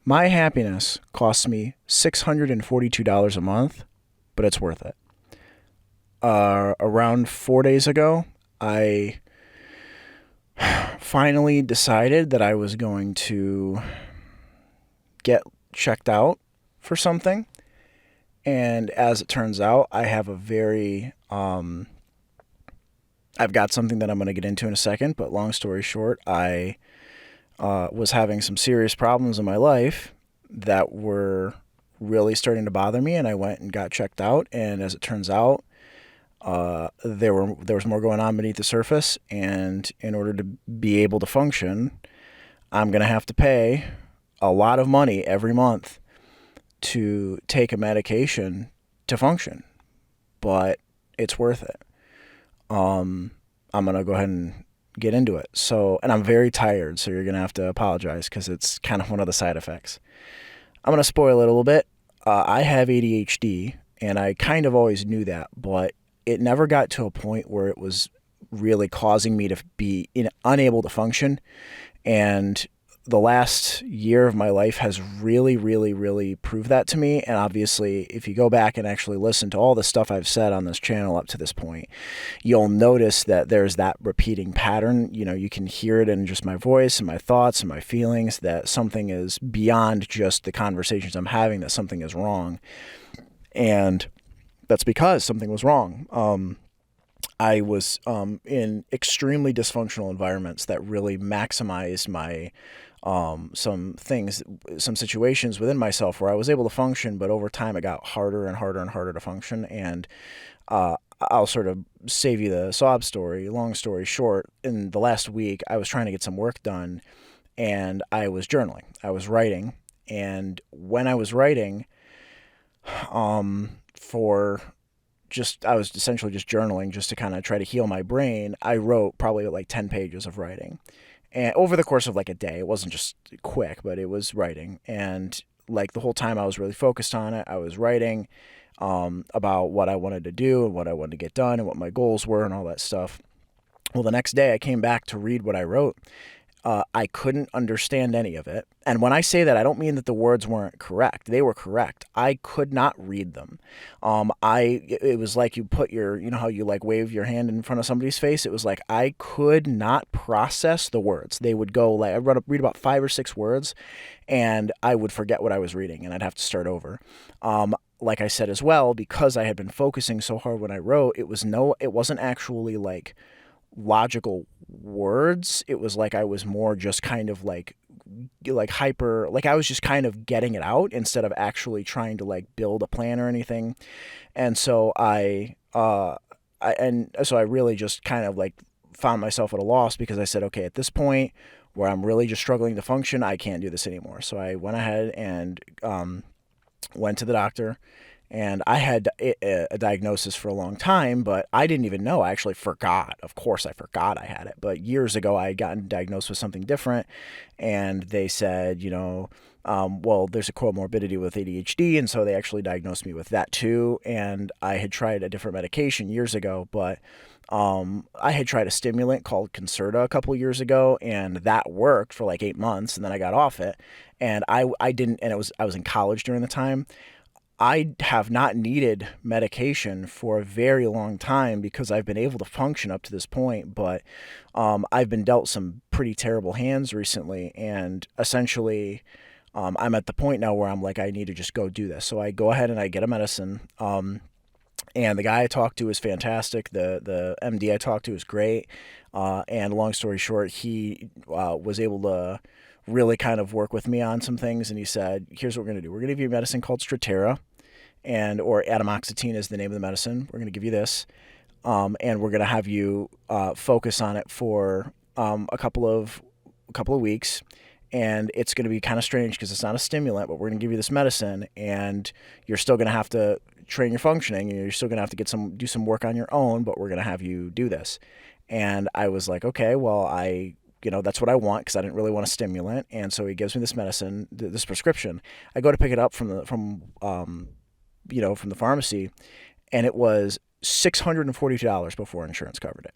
My happiness costs me $642 a month, but it's worth it. Around 4 days ago, I finally decided that I was going to get checked out for something. And as it turns out, I have I've got something that I'm going to get into in a second, but long story short, I was having some serious problems in my life that were really starting to bother me, and I went and got checked out. And as it turns out, there was more going on beneath the surface, and in order to be able to function, I'm going to have to pay a lot of money every month to take a medication to function, but it's worth it. I'm going to go ahead and get into it. So, and I'm very tired, so you're going to have to apologize because it's kind of one of the side effects. I'm going to spoil it a little bit. I have ADHD, and I kind of always knew that, but it never got to a point where it was really causing me to be unable to function. And the last year of my life has really, really, really proved that to me. And obviously, if you go back and actually listen to all the stuff I've said on this channel up to this point, you'll notice that there's that repeating pattern. You know, you can hear it in just my voice and my thoughts and my feelings that something is beyond just the conversations I'm having, that something is wrong. And that's because something was wrong. I was in extremely dysfunctional environments that really maximized my some situations within myself where I was able to function, but over time it got harder and harder and harder to function. And I'll sort of save you the sob story. Long story short, in the last week, I was trying to get some work done, and I was journaling. I was writing, and when I was writing, for I was essentially just journaling just to kind of try to heal my brain. I wrote probably like 10 pages of writing. And over the course of like a day, it wasn't just quick, but it was writing. And like the whole time I was really focused on it. I was writing about what I wanted to do and what I wanted to get done and what my goals were and all that stuff. Well, the next day I came back to read what I wrote. I couldn't understand any of it. And when I say that, I don't mean that the words weren't correct. They were correct. I could not read them. It was like you put you know how you like wave your hand in front of somebody's face? It was like I could not process the words. They would go like, read about 5 or 6 words, and I would forget what I was reading, and I'd have to start over. Like I said as well, because I had been focusing so hard when I wrote, it wasn't actually like logical words. It was like I was more just kind of like hyper, like I was just kind of getting it out instead of actually trying to like build a plan or anything. And so I really just kind of like found myself at a loss, because I said, okay, at this point where I'm really just struggling to function, I can't do this anymore. So I went ahead and went to the doctor. And I had a diagnosis for a long time, but I didn't even know. I actually forgot. Of course, I forgot I had it. But years ago, I had gotten diagnosed with something different. And they said, well, there's a comorbidity with ADHD. And so they actually diagnosed me with that too. And I had tried a different medication years ago, but I had tried a stimulant called Concerta a couple years ago, and that worked for like 8 months. And then I got off it. And I didn't, and I was in college during the time. I have not needed medication for a very long time because I've been able to function up to this point, but I've been dealt some pretty terrible hands recently, and essentially I'm at the point now where I'm like, I need to just go do this. So I go ahead and I get a medicine, and the guy I talked to is fantastic. The MD I talked to is great, and long story short, he was able to really kind of work with me on some things, and he said, here's what we're going to do. We're going to give you a medicine called Strattera, or atomoxetine is the name of the medicine. We're going to give you this, and we're going to have you focus on it for a couple of weeks. And it's going to be kind of strange because it's not a stimulant, but we're going to give you this medicine, and you're still going to have to train your functioning, and you're still going to have to do some work on your own, but we're going to have you do this. And I was like, okay, well, that's what I want, because I didn't really want a stimulant. And so he gives me this medicine, this prescription. I go to pick it up from the pharmacy, and it was $642 before insurance covered it.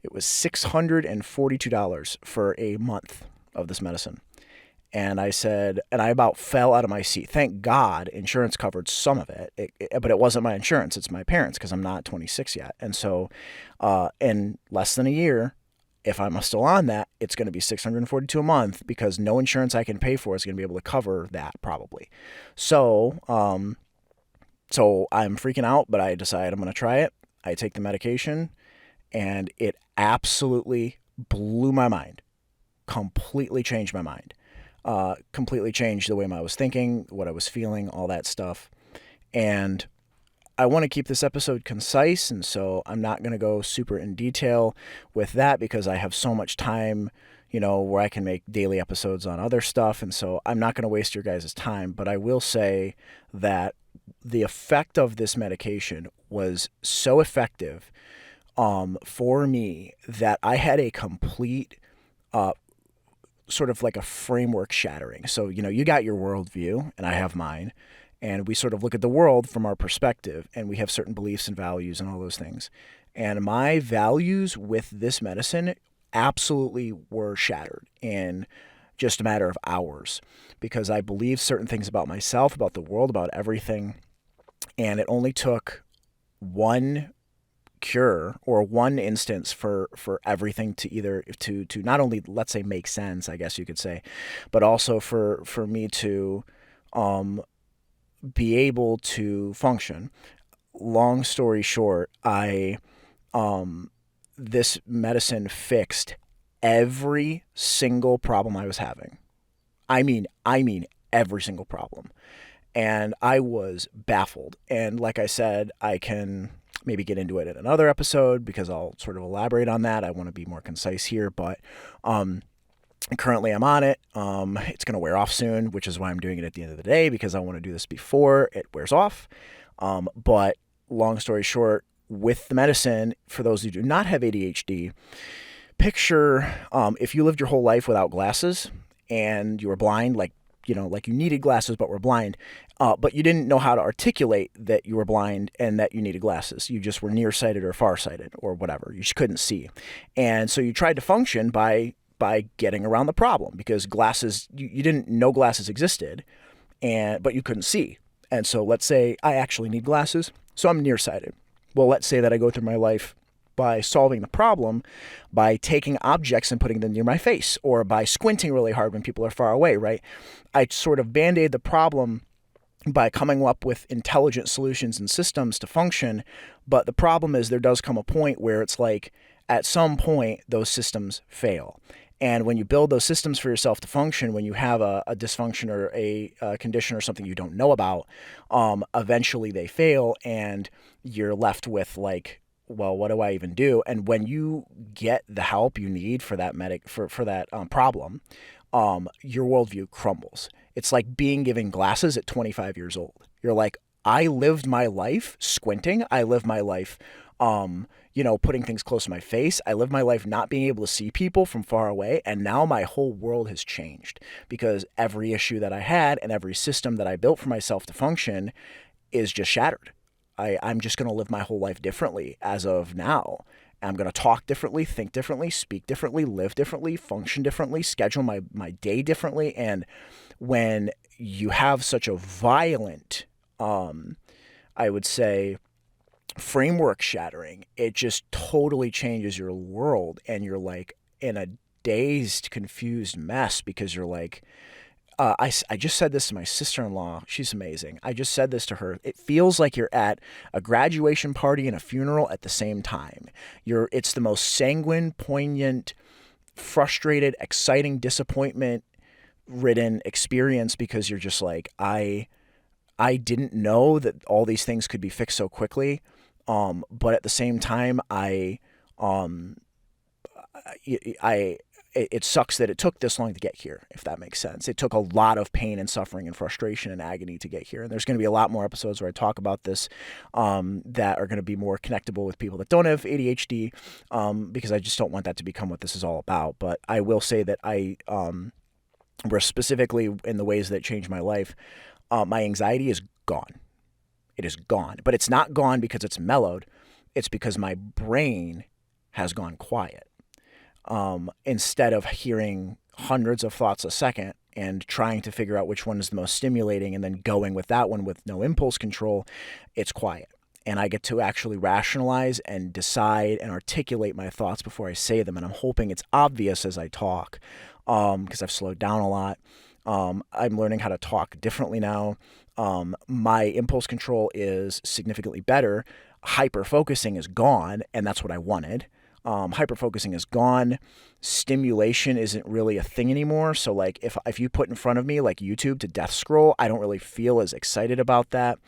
It was $642 for a month of this medicine. And I said, and I about fell out of my seat. Thank God insurance covered some of it, but it wasn't my insurance. It's my parents because I'm not 26 yet. And so in less than a year, if I'm still on that, it's going to be $642 a month because no insurance I can pay for is going to be able to cover that probably. So, so I'm freaking out, but I decide I'm going to try it. I take the medication and it absolutely blew my mind, completely changed my mind, completely changed the way I was thinking, what I was feeling, all that stuff. And I want to keep this episode concise, and so I'm not going to go super in detail with that because I have so much time, where I can make daily episodes on other stuff, and so I'm not going to waste your guys' time. But I will say that the effect of this medication was so effective for me that I had a complete sort of like a framework shattering. So, you got your worldview, and I have mine. And we sort of look at the world from our perspective, and we have certain beliefs and values and all those things. And my values with this medicine absolutely were shattered in just a matter of hours because I believe certain things about myself, about the world, about everything. And it only took one cure or one instance for everything to either to not only, let's say, make sense, I guess you could say, but also for me to be able to function. Long story short, this medicine fixed every single problem I was having. I mean every single problem. And I was baffled. And like I said, I can maybe get into it in another episode because I'll sort of elaborate on that. I want to be more concise here, but currently I'm on it. It's going to wear off soon, which is why I'm doing it at the end of the day because I want to do this before it wears off. But long story short, with the medicine, for those who do not have ADHD, picture if you lived your whole life without glasses and you were blind, like you needed glasses but were blind, but you didn't know how to articulate that you were blind and that you needed glasses. You just were nearsighted or farsighted or whatever. You just couldn't see. And so you tried to function by getting around the problem because glasses, you didn't know glasses existed, but you couldn't see. And so let's say I actually need glasses, so I'm nearsighted. Well, let's say that I go through my life by solving the problem by taking objects and putting them near my face or by squinting really hard when people are far away, right? I sort of band-aid the problem by coming up with intelligent solutions and systems to function. But the problem is there does come a point where it's like at some point those systems fail. And when you build those systems for yourself to function, when you have a dysfunction or a condition or something you don't know about, eventually they fail and you're left with like, well, what do I even do? And when you get the help you need for that problem, your worldview crumbles. It's like being given glasses at 25 years old. You're like, I lived my life squinting. I lived my life, putting things close to my face. I lived my life not being able to see people from far away. And now my whole world has changed because every issue that I had and every system that I built for myself to function is just shattered. I'm just going to live my whole life differently as of now. I'm going to talk differently, think differently, speak differently, live differently, function differently, schedule my day differently. And when you have such a violent, I would say, framework shattering, it just totally changes your world. And you're like in a dazed, confused mess because you're like, I just said this to my sister-in-law. She's amazing. I just said this to her. It feels like you're at a graduation party and a funeral at the same time. It's the most sanguine, poignant, frustrated, exciting, disappointment-ridden experience because you're just like, I didn't know that all these things could be fixed so quickly. But at the same time, it sucks that it took this long to get here, if that makes sense. It took a lot of pain and suffering and frustration and agony to get here. And there's going to be a lot more episodes where I talk about this that are going to be more connectable with people that don't have ADHD because I just don't want that to become what this is all about. But I will say that where specifically in the ways that changed my life, my anxiety is gone. It is gone. But it's not gone because it's mellowed. It's because my brain has gone quiet. Instead of hearing hundreds of thoughts a second and trying to figure out which one is the most stimulating and then going with that one with no impulse control, it's quiet. And I get to actually rationalize and decide and articulate my thoughts before I say them. And I'm hoping it's obvious as I talk, because I've slowed down a lot. I'm learning how to talk differently now. My impulse control is significantly better. Hyper focusing is gone, and that's what I wanted. Hyper focusing is gone. Stimulation isn't really a thing anymore. So like if you put in front of me like YouTube to death scroll, I don't really feel as excited about that.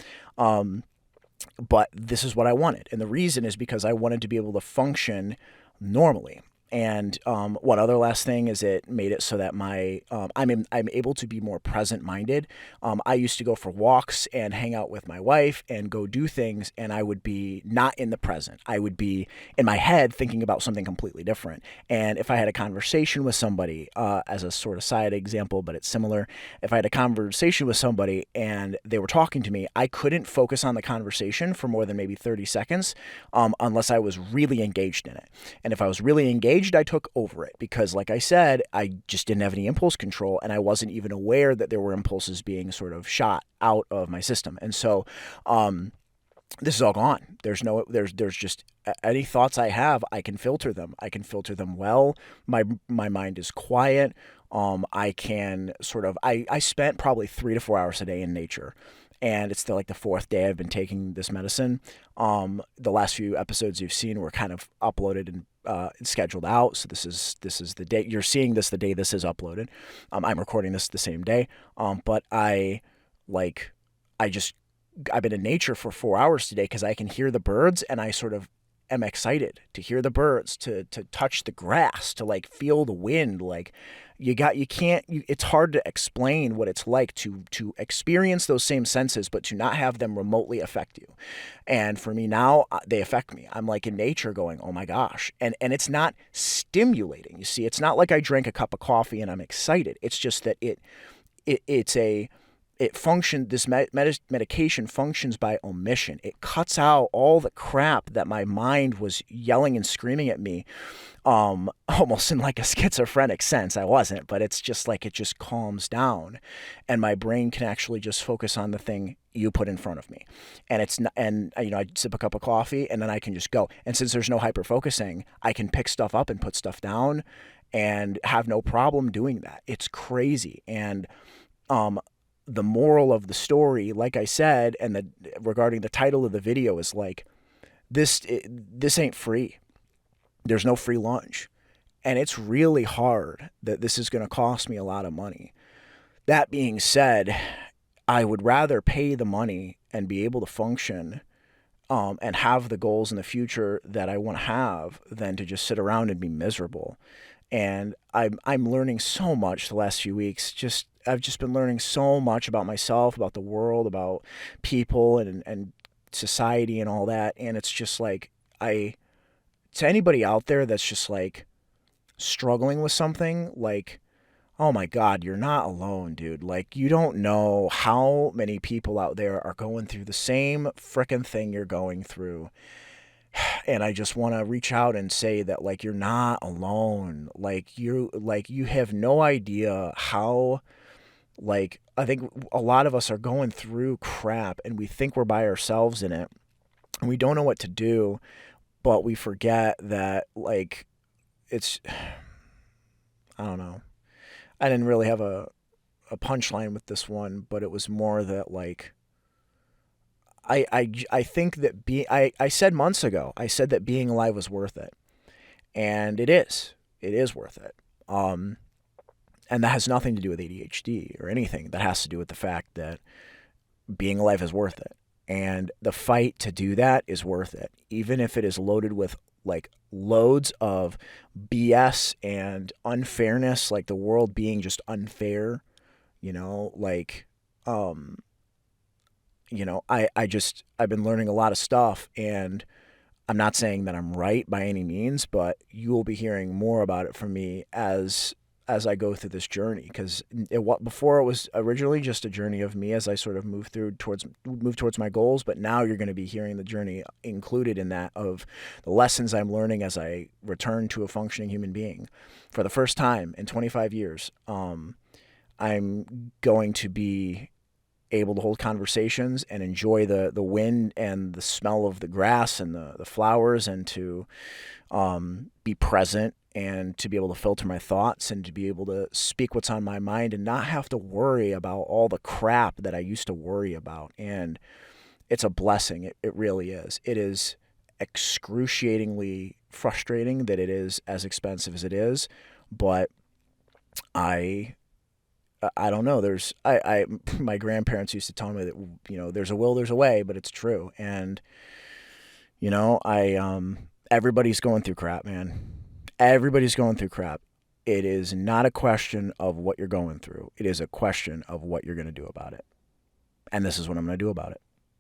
But this is what I wanted. And the reason is because I wanted to be able to function normally. And one other last thing is it made it so that I'm able to be more present minded. I used to go for walks and hang out with my wife and go do things, and I would be not in the present. I would be in my head thinking about something completely different. And if I had a conversation with somebody, as a sort of side example, but it's similar, if I had a conversation with somebody and they were talking to me, I couldn't focus on the conversation for more than maybe 30 seconds unless I was really engaged in it. And if I was really engaged, I took over it because, like I said, I just didn't have any impulse control, and I wasn't even aware that there were impulses being sort of shot out of my system. And so this is all gone. There's just any thoughts I have, I can filter them. I can filter them well. My mind is quiet. I can sort of I spent probably 3 to 4 hours a day in nature. And it's like the 4th day I've been taking this medicine. The last few episodes you've seen were kind of uploaded and scheduled out. So this is the day you're seeing this. The day this is uploaded. I'm recording this the same day. But I've been in nature for 4 hours today because I can hear the birds, and I sort of am excited to hear the birds, to touch the grass, to like feel the wind. Like it's hard to explain what it's like to experience those same senses, but to not have them remotely affect you. And for me now, they affect me. I'm like in nature going, oh my gosh. And it's not stimulating. You see, it's not like I drank a cup of coffee and I'm excited. It's just that this medication functions by omission. It cuts out all the crap that my mind was yelling and screaming at me, almost in like a schizophrenic sense. I wasn't, but it's just like it just calms down, and my brain can actually just focus on the thing you put in front of me. And I sip a cup of coffee and then I can just go. And since there's no hyper focusing, I can pick stuff up and put stuff down and have no problem doing that. It's crazy. And the moral of the story, like I said, and regarding the title of the video is like, this ain't free. There's no free lunch. And it's really hard that this is going to cost me a lot of money. That being said, I would rather pay the money and be able to function and have the goals in the future that I want to have than to just sit around and be miserable. And I'm learning so much the last few weeks. I've just been learning so much about myself, about the world, about people and society and all that. And it's just like, to anybody out there that's just like struggling with something, like, oh my God, you're not alone, dude. Like, you don't know how many people out there are going through the same frickin' thing you're going through. And I just want to reach out and say that, like, you're not alone. You have no idea how, like, I think a lot of us are going through crap and we think we're by ourselves in it and we don't know what to do, but we forget that, like, I don't know. I didn't really have a punchline with this one, but it was more that, like, I think that I said months ago, I said that being alive was worth it. And it is. It is worth it. And that has nothing to do with ADHD or anything. That has to do with the fact that being alive is worth it. And the fight to do that is worth it. Even if it is loaded with like loads of BS and unfairness, like the world being just unfair, like, I've been learning a lot of stuff, and I'm not saying that I'm right by any means, but you will be hearing more about it from me as I go through this journey, because before it was originally just a journey of me as I sort of move towards my goals, but now you're going to be hearing the journey included in that of the lessons I'm learning as I return to a functioning human being for the first time in 25 years. I'm going to be able to hold conversations and enjoy the wind and the smell of the grass and the flowers, and to be present, and to be able to filter my thoughts, and to be able to speak what's on my mind, and not have to worry about all the crap that I used to worry about. And it's a blessing. It really is. It is excruciatingly frustrating that it is as expensive as it is, but I I don't know. My grandparents used to tell me that, there's a will, there's a way, but it's true. And I everybody's going through crap, man. Everybody's going through crap. It is not a question of what you're going through. It is a question of what you're going to do about it. And this is what I'm going to do about it.